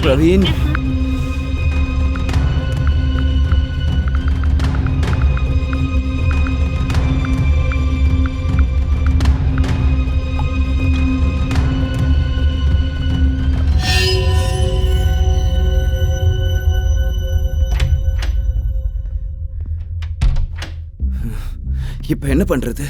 பிரவீன், இப்ப என்ன பண்றது?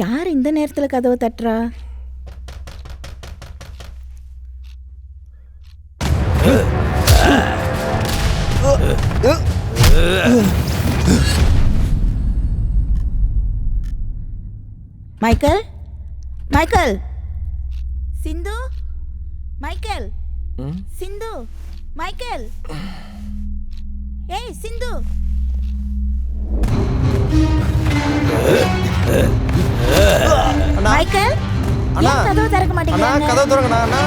யார் இந்த நேரத்துல கதவை தட்டுறா? மைக்கேல், மைக்கேல், சிந்து, மைக்கேல், சிந்து, மைக்கேல், ஏய் சிந்து. மைக்கேல், அண்ணா கதவு திறக்க மாட்டேங்க. கதவு திறங்கண்ணா. அண்ணா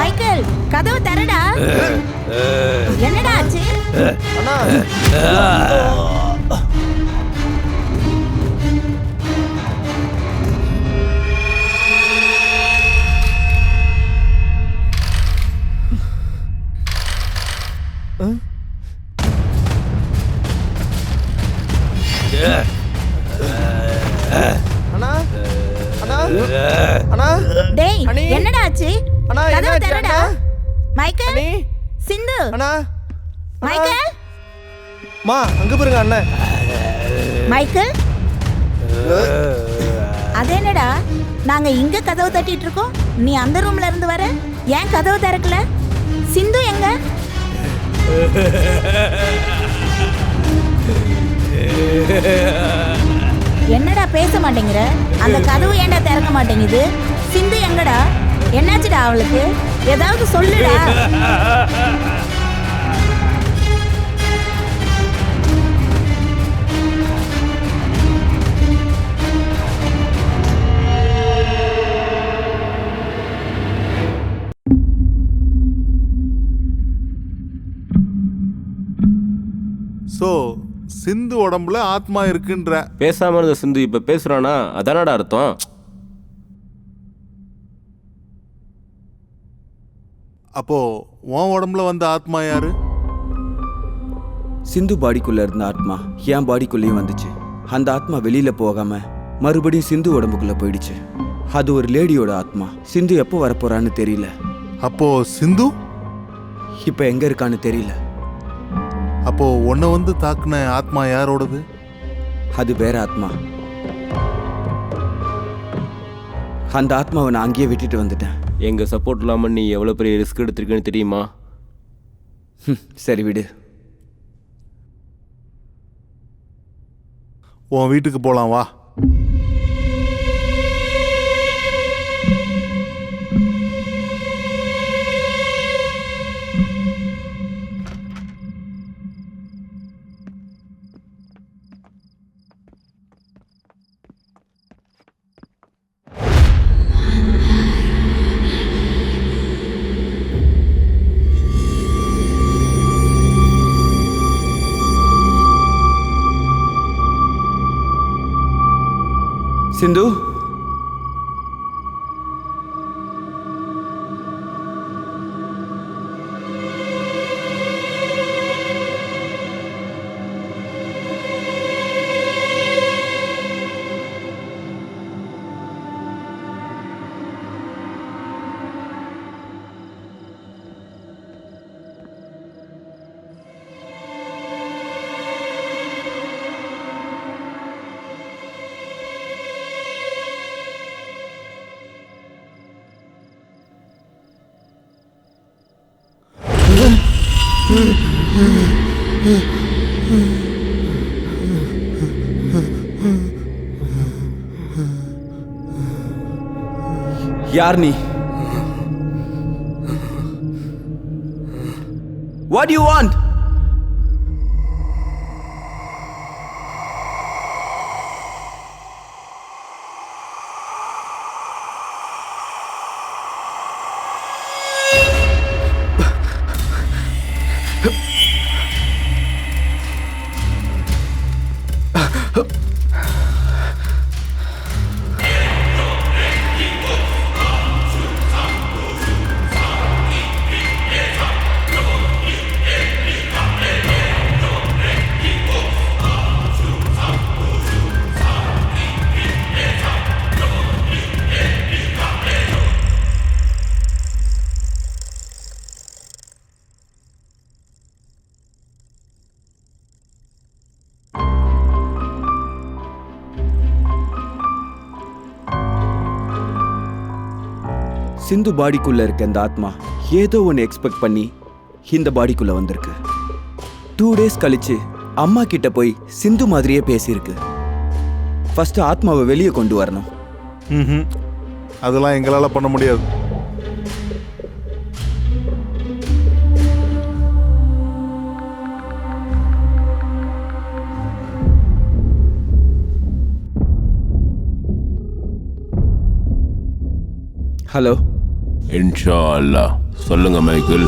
மைக்கேல், கதவு திறடா. என்னடா ஆச்சு? அண்ணா அண்ணா அண்ணா அண்ணா டேய், என்னடா ஆச்சு? அண்ணா கதவு திறடா. மைக்கேல், சிந்து, அண்ணா மைக்கேல், மா அங்க பாருங்க அண்ணன். மைக்கேல், அதேனடா நாங்க இங்க கதவு தட்டிட்டு இருக்கோம், நீ அந்த ரூம்ல இருந்து வர, ஏன் கதவு திறக்கல? சிந்து எங்க? என்னடா பேச மாட்டேங்கிற? அந்த கதவு ஏன்டா திறக்க மாட்டேங்குது? சிந்து எங்கடா? என்னாச்சுடா அவளுக்கு? ஏதாவது சொல்லுடா. ஸோ சிந்து உடம்புல ஆத்மா இருக்குன்ற. பேசாம இருந்த சிந்து இப்ப பேசுறானா, அதானடா அர்த்தம். அப்போ உன் உடம்புல வந்த ஆத்மா யாரு? சிந்து பாடிக்குள்ள இருந்த ஆத்மா என் பாடிக்குள்ளேயும் வந்துச்சு. அந்த ஆத்மா வெளியில போகாம மறுபடியும் சிந்து உடம்புக்குள்ள போயிடுச்சு. அது ஒரு லேடியோட ஆத்மா. சிந்து எப்போ வரப்போறான்னு தெரியல. அப்போ சிந்து இப்ப எங்க இருக்கான்னு தெரியல. அப்போ உன்னை வந்து தாக்குன ஆத்மா யாரோடது? அது வேற ஆத்மா. அந்த ஆத்மாவை நான் அங்கேயே விட்டுட்டு வந்துட்டேன். எங்கள் சப்போர்ட் இல்லாமல் நீ எவ்வளோ பெரிய ரிஸ்க் எடுத்திருக்கேன்னு தெரியுமா? சரி விடு. உன் வீட்டுக்கு போலாம் வா. சிந்து, யார் நீ? What do you want? சிந்து பாடிக்குள்ள இருக்க இந்த ஆத்மா ஏதோ ஒன்று எக்ஸ்பெக்ட் பண்ணி இந்த பாடிக்குள்ள வந்திருக்கு. 2 days கழிச்சு அம்மா கிட்ட போய் சிந்து மாதிரியே பேசியிருக்கு. ஃபர்ஸ்ட் ஆத்மாவை வெளியே கொண்டு வரணும். அதெல்லாம் எங்களால பண்ண முடியாது. ஹலோ. இன்ஷா அல்லாஹ். சொல்லுங்க மைக்கேல்.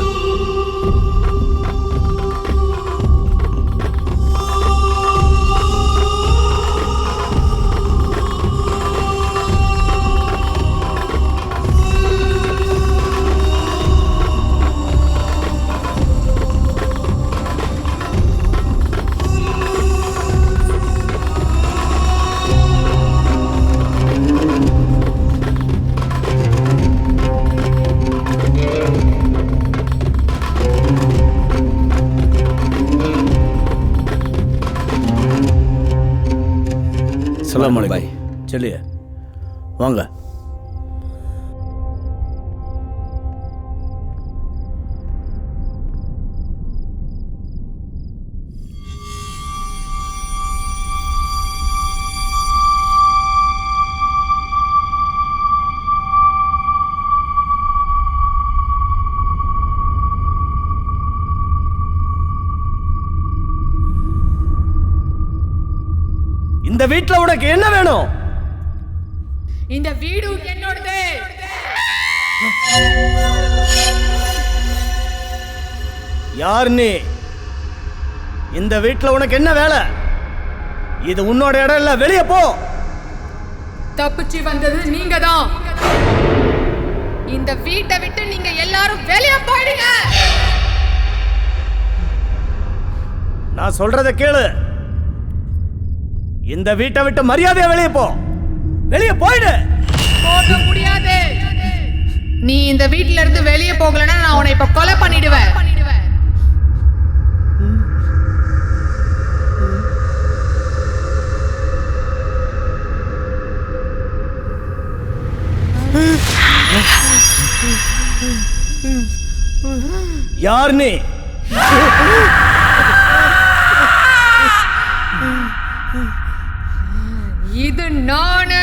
अस्सलाम वालेकुम। चलिए வாங்க. இந்த வீட்ல உனக்கு என்ன வேணும்? இந்த வீடு என்னோடது. யார் நீ? இந்த வீட்ல உனக்கு என்ன வேலை? இது உன்னோட இடம் இல்ல, வெளியே போ. தப்பிச்சு வந்தது நீங்க தான். இந்த வீட்டை விட்டு நீங்க எல்லாரும் வெளியே போயிடுங்க. நான் சொல்றத கேளு. இந்த வீட்டை விட்டு மரியாதையா வெளியே போ. வெளியே போயிடு. போக முடியாது. நீ இந்த வீட்ல இருந்து வெளியே போகலன்னா நான் உன்னை இப்ப கொலை பண்ணிடுவேன். யார் நீ? இது நானு.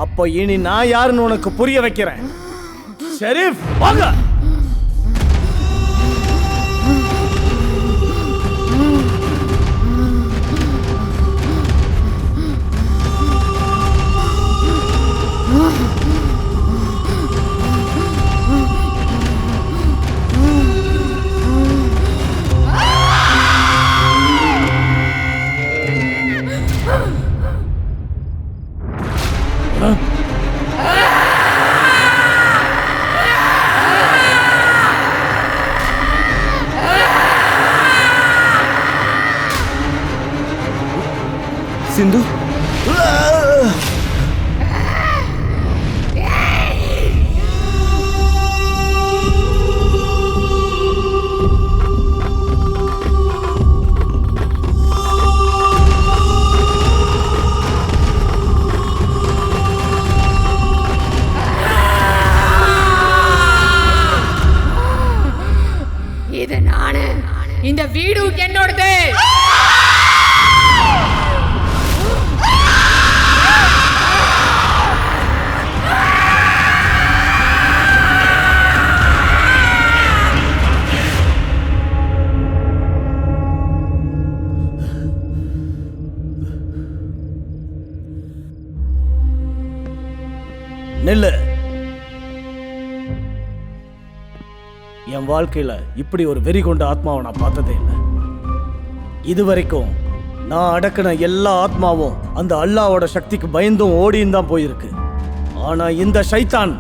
அப்போ இனி நான் யாருன்னு உனக்கு புரிய வைக்கிறேன். ஷெரீஃப் வாங்க. சிந்து, இது நானு. இந்த வீடு என்னோடது. நெல்லு. என் வாழ்க்கையில இப்படி ஒரு வெறி கொண்ட ஆத்மாவை நான் பார்த்ததே இல்லை. இதுவரைக்கும் நான் அடக்கின எல்லா ஆத்மாவும் அந்த அல்லாவோட சக்திக்கு பயந்தும் ஓடியும் தான் போயிருக்கு. ஆனா இந்த ஷைத்தான்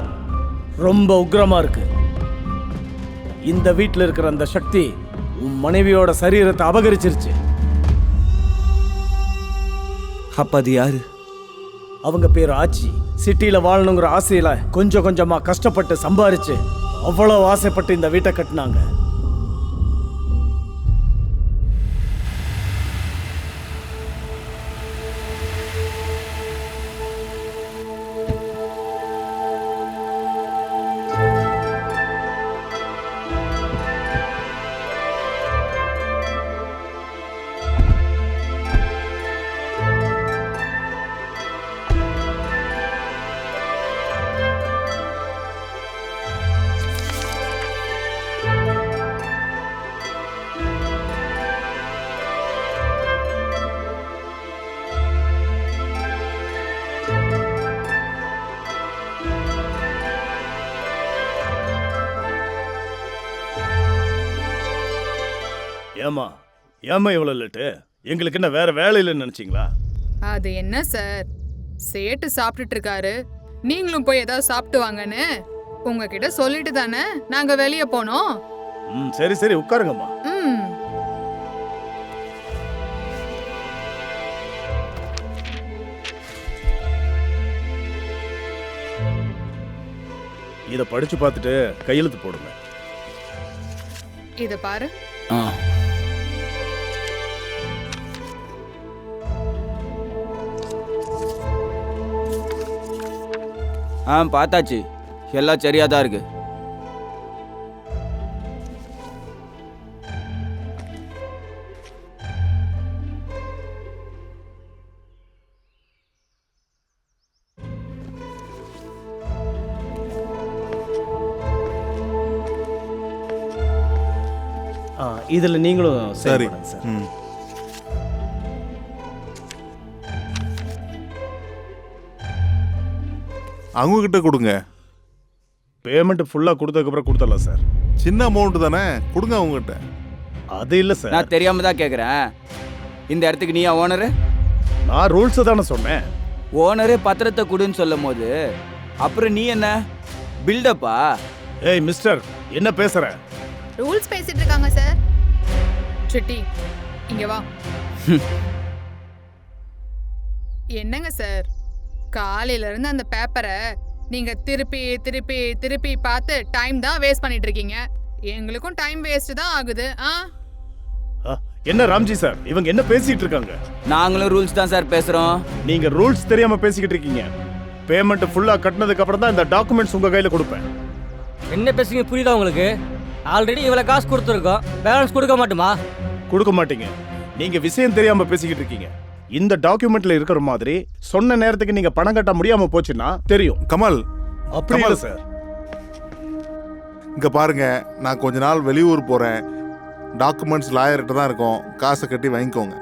ரொம்ப உக்கிரமா இருக்கு. இந்த வீட்டில் இருக்கிற அந்த சக்தி உன் மனைவியோட சரீரத்தை அபகரிச்சிருச்சு. அப்ப அது யாரு? அவங்க பேர் ஆச்சி. சிட்டியில வாழணுங்கிற ஆசையில கொஞ்சம் கொஞ்சமா கஷ்டப்பட்டு சம்பாரிச்சு அவ்வளவு ஆசைப்பட்டு இந்த வீட்டை கட்டினாங்க. ஏமா ஏமா இவ்வளவு லேட்டு? எங்களுக்கு என்ன வேற வேலை இல்லைன்னு நினைச்சீங்களா? அது என்ன சார், சேட்டு சாப்பிட்டுட்டு இருக்காரு, நீங்களும் போய் ஏதாவது சாப்பிட்டு வாங்கன்னு உங்ககிட்ட சொல்லிட்டு தானே நாங்க வெளியே போனோம். சரி சரி உட்காருங்கம்மா. இத படிச்சு பார்த்துட்டு கையெழுத்து போடுங்க. இத பாரு. பார்த்தாச்சு, எல்லாம் சரியா தான் இருக்கு. இதுல நீங்களும் சரி. சார். அவங்க கிட்ட கொடுங்க. பேமெண்ட் ஃபுல்லா கொடுத்ததுக்கு அப்புறம் கொடுத்துடலாம் சார். சின்ன அமௌண்ட் தானே, கொடுங்க அவங்க கிட்ட. அது இல்ல சார். நான் தெரியாம தான் கேக்குறேன். இந்த இடத்துக்கு நீயா ஓனரு? நான் ரூல்ஸ் தானே சொன்னேன். ஓனரே பத்திரத்தை கொடுன்னு சொல்லும் போது அப்புறம் நீ என்ன பில்டப்பா? ஏய் மிஸ்டர், என்ன பேசுற? ரூல்ஸ் பேசிட்டு இருக்காங்க சார். சிட்டி, இங்க வா. என்னங்க சார், காலையில இருந்து அந்த பேப்பரை நீங்க திருப்பி திருப்பி திருப்பி பார்த்து டைம் தான் வேஸ்ட் பண்ணிட்டு இருக்கீங்க. எங்களுக்கும் டைம் வேஸ்ட் தான் ஆகுது. என்ன ராம்ஜி சார், இவங்க என்ன பேசிட்டு இருக்காங்க? நாங்களும் ரூல்ஸ் தான் சார் பேசுறோம். நீங்க ரூல்ஸ் தெரியாம பேசிக்கிட்டு இருக்கீங்க. பேமெண்ட் ஃபுல்லா கட்டினதுக்கு அப்புறம் தான் இந்த டாக்குமெண்ட்ஸ் உங்க கையில கொடுப்பேன். என்ன பேசுங்க புரியுதா உங்களுக்கு? ஆல்ரெடி இவ்வளவு காசு கொடுத்துருக்கோம், பேலன்ஸ் கொடுக்க மாட்டோமா? கொடுக்க மாட்டீங்க. நீங்க விஷயம் தெரியாம பேசிக்கிட்டு இருக்கீங்க. இந்த டாக்குமெண்ட்ல இருக்கிற மாதிரி சொன்ன நேரத்துக்கு நீங்க பணம் கட்ட முடியாம போச்சுன்னா தெரியும். கமல், அப்படி இல்ல சார். இங்க பாருங்க, நான் கொஞ்ச நாள் வெளியூர் போறேன். டாக்குமெண்ட்ஸ் லாயர்கிட்ட தான் இருக்கும். காசை கட்டி வாங்கிக்கோங்க.